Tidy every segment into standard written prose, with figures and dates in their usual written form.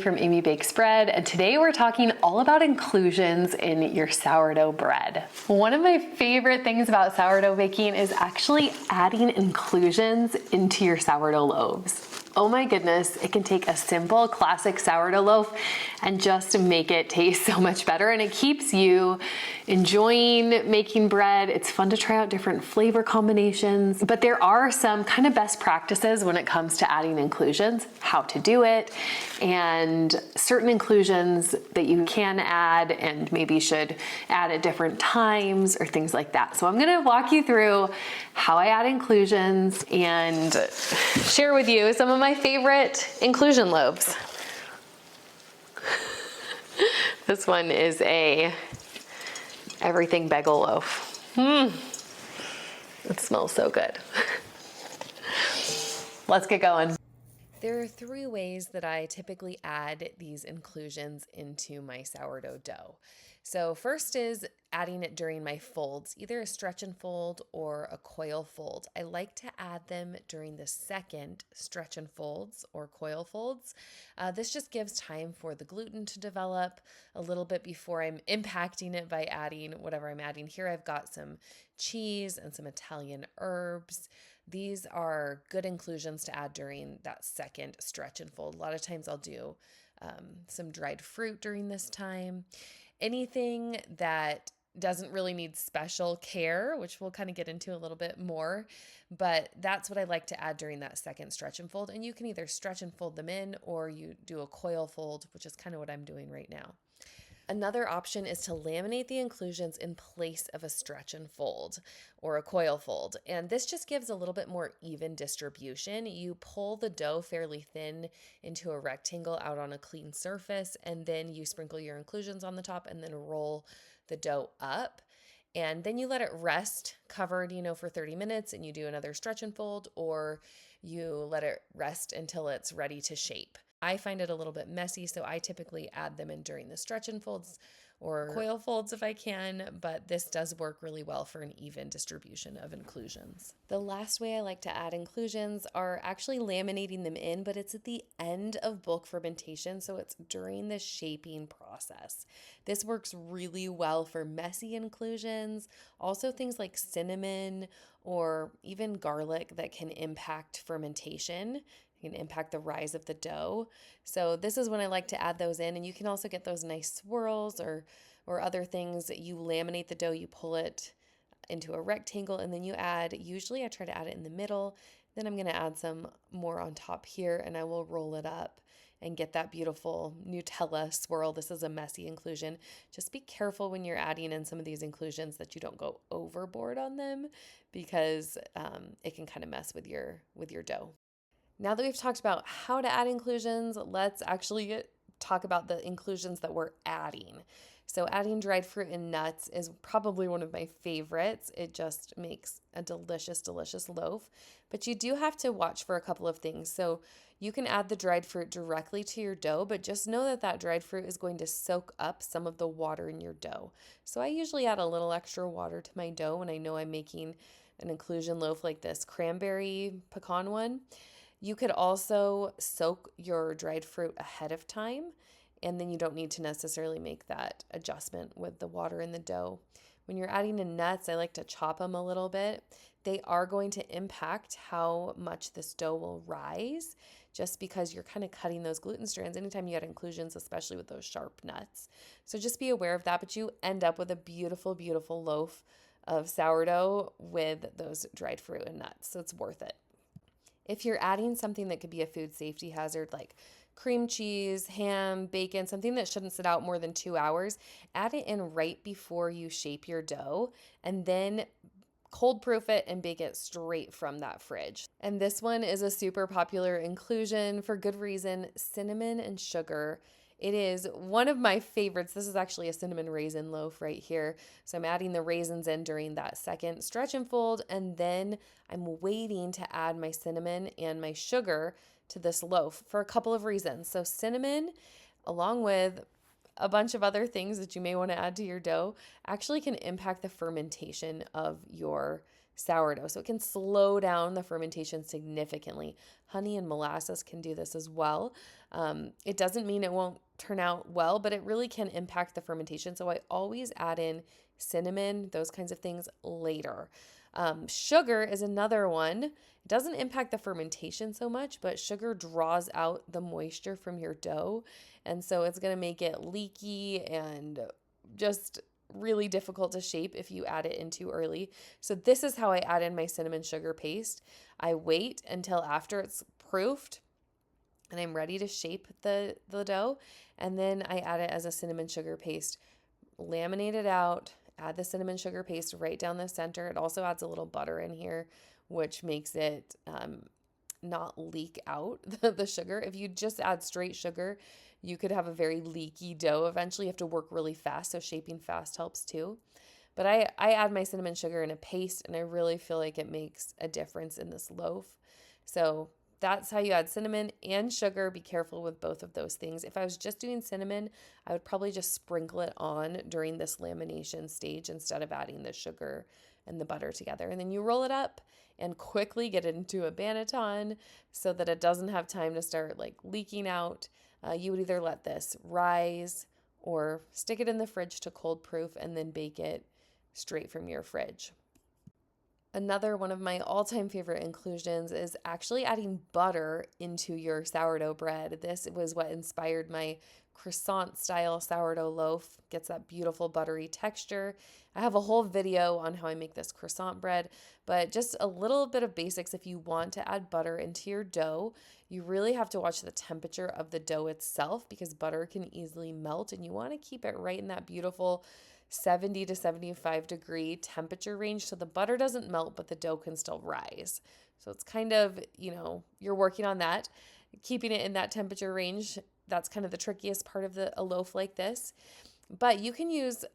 from Amy Bakes Bread, and today we're talking all about inclusions in your sourdough bread. One of my favorite things about sourdough baking is actually adding inclusions into your sourdough loaves. Oh my goodness, it can take a simple classic sourdough loaf and just make it taste so much better, and it keeps you enjoying making bread. It's fun to try out different flavor combinations, but there are some kind of best practices when it comes to adding inclusions, how to do it, and certain inclusions that you can add and maybe should add at different times or things like that. So I'm gonna walk you through how I add inclusions and share with you some of my favorite inclusion loaves. This one is a everything bagel loaf. It smells so good. Let's get going. There are three ways that I typically add these inclusions into my sourdough dough. So first is adding it during my folds, either a stretch and fold or a coil fold. I like to add them during the second stretch and folds or coil folds. This just gives time for the gluten to develop a little bit before I'm impacting it by adding whatever I'm adding. Here I've got some cheese and some Italian herbs. These are good inclusions to add during that second stretch and fold. A lot of times I'll do some dried fruit during this time. Anything that doesn't really need special care, which we'll kind of get into a little bit more, but that's what I like to add during that second stretch and fold. And you can either stretch and fold them in, or you do a coil fold, which is kind of what I'm doing right now. Another option is to laminate the inclusions in place of a stretch and fold or a coil fold. And this just gives a little bit more even distribution. You pull the dough fairly thin into a rectangle out on a clean surface, and then you sprinkle your inclusions on the top and then roll the dough up. And then you let it rest covered, for 30 minutes, and you do another stretch and fold, or you let it rest until it's ready to shape. I find it a little bit messy, so I typically add them in during the stretch and folds or coil folds if I can, but this does work really well for an even distribution of inclusions. The last way I like to add inclusions are actually laminating them in, but it's at the end of bulk fermentation, so it's during the shaping process. This works really well for messy inclusions, also things like cinnamon or even garlic that can impact fermentation. Can impact the rise of the dough. So this is when I like to add those in, and you can also get those nice swirls or other things that you laminate the dough, you pull it into a rectangle, and then you add, usually I try to add it in the middle, then I'm gonna add some more on top here, and I will roll it up and get that beautiful Nutella swirl. This is a messy inclusion. Just be careful when you're adding in some of these inclusions that you don't go overboard on them, because it can kind of mess with your dough. Now that we've talked about how to add inclusions, let's actually talk about the inclusions that we're adding. So adding dried fruit and nuts is probably one of my favorites. It just makes a delicious, delicious loaf. But you do have to watch for a couple of things. So you can add the dried fruit directly to your dough, but just know that that dried fruit is going to soak up some of the water in your dough. So I usually add a little extra water to my dough when I know I'm making an inclusion loaf like this cranberry pecan one. You could also soak your dried fruit ahead of time, and then you don't need to necessarily make that adjustment with the water in the dough. When you're adding in nuts, I like to chop them a little bit. They are going to impact how much this dough will rise, just because you're kind of cutting those gluten strands anytime you add inclusions, especially with those sharp nuts. So just be aware of that, but you end up with a beautiful, beautiful loaf of sourdough with those dried fruit and nuts, so it's worth it. If you're adding something that could be a food safety hazard, like cream cheese, ham, bacon, something that shouldn't sit out more than 2 hours, add it in right before you shape your dough, and then cold proof it and bake it straight from that fridge. And this one is a super popular inclusion for good reason: cinnamon and sugar. It is one of my favorites. This is actually a cinnamon raisin loaf right here. So I'm adding the raisins in during that second stretch and fold, and then I'm waiting to add my cinnamon and my sugar to this loaf for a couple of reasons. So cinnamon, along with a bunch of other things that you may want to add to your dough actually can impact the fermentation of your sourdough. So it can slow down the fermentation significantly. Honey and molasses can do this as well. It doesn't mean it won't turn out well, but it really can impact the fermentation. So I always add in cinnamon, those kinds of things later. Sugar is another one. It doesn't impact the fermentation so much, but sugar draws out the moisture from your dough. And so it's going to make it leaky and just really difficult to shape if you add it in too early. So this is how I add in my cinnamon sugar paste. I wait until after it's proofed and I'm ready to shape the dough. And then I add it as a cinnamon sugar paste, laminate it out, add the cinnamon sugar paste right down the center. It also adds a little butter in here, which makes it not leak out the sugar. If you just add straight sugar, you could have a very leaky dough. Eventually you have to work really fast, so shaping fast helps too. But I add my cinnamon sugar in a paste, and I really feel like it makes a difference in this loaf. So that's how you add cinnamon and sugar. Be careful with both of those things. If I was just doing cinnamon, I would probably just sprinkle it on during this lamination stage instead of adding the sugar and the butter together. And then you roll it up and quickly get it into a banneton so that it doesn't have time to start like leaking out. You would either let this rise or stick it in the fridge to cold proof and then bake it straight from your fridge. Another one of my all-time favorite inclusions is actually adding butter into your sourdough bread. This was what inspired my croissant style sourdough loaf. Gets that beautiful buttery texture. I have a whole video on how I make this croissant bread, but just a little bit of basics. If you want to add butter into your dough, you really have to watch the temperature of the dough itself because butter can easily melt, and you want to keep it right in that beautiful 70 to 75 degree temperature range so the butter doesn't melt, but the dough can still rise. So it's kind of, you're working on that, keeping it in that temperature range. That's kind of the trickiest part of a loaf like this. But you can use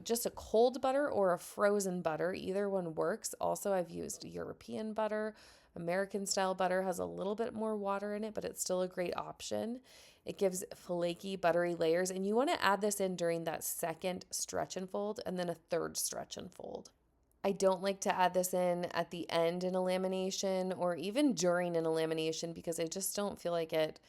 just a cold butter or a frozen butter. Either one works. Also, I've used European butter. American style butter has a little bit more water in it, but it's still a great option. It gives flaky, buttery layers, and you want to add this in during that second stretch and fold and then a third stretch and fold. I don't like to add this in at the end in a lamination or even during in a lamination because I just don't feel like it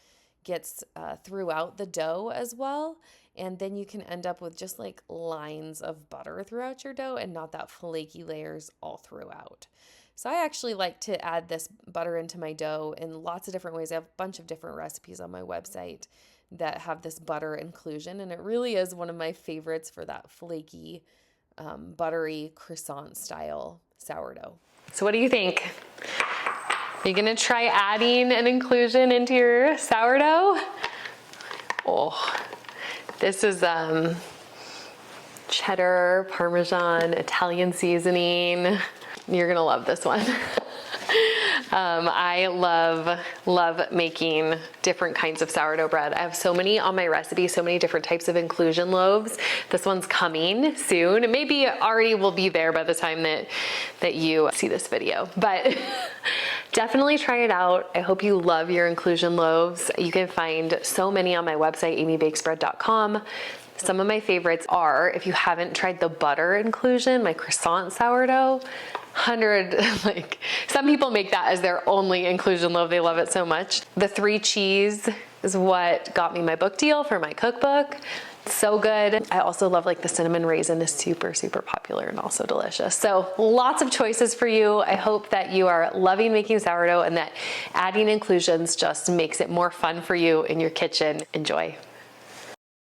gets throughout the dough as well. And then you can end up with just like lines of butter throughout your dough and not that flaky layers all throughout. So I actually like to add this butter into my dough in lots of different ways. I have a bunch of different recipes on my website that have this butter inclusion, and it really is one of my favorites for that flaky, buttery croissant style sourdough. So what do you think? Are you gonna try adding an inclusion into your sourdough? Oh, this is cheddar, Parmesan, Italian seasoning. You're gonna love this one. I love making different kinds of sourdough bread. I have so many on my recipe, so many different types of inclusion loaves. This one's coming soon. It maybe already will be there by the time that you see this video, but definitely try it out. I hope you love your inclusion loaves. You can find so many on my website, amybakesbread.com. Some of my favorites are, if you haven't tried the butter inclusion, my croissant sourdough, some people make that as their only inclusion loaf. They love it so much. The 3 cheese is what got me my book deal for my cookbook. So good. I also love the cinnamon raisin is super, super popular and also delicious. So lots of choices for you. I hope that you are loving making sourdough and that adding inclusions just makes it more fun for you in your kitchen. Enjoy.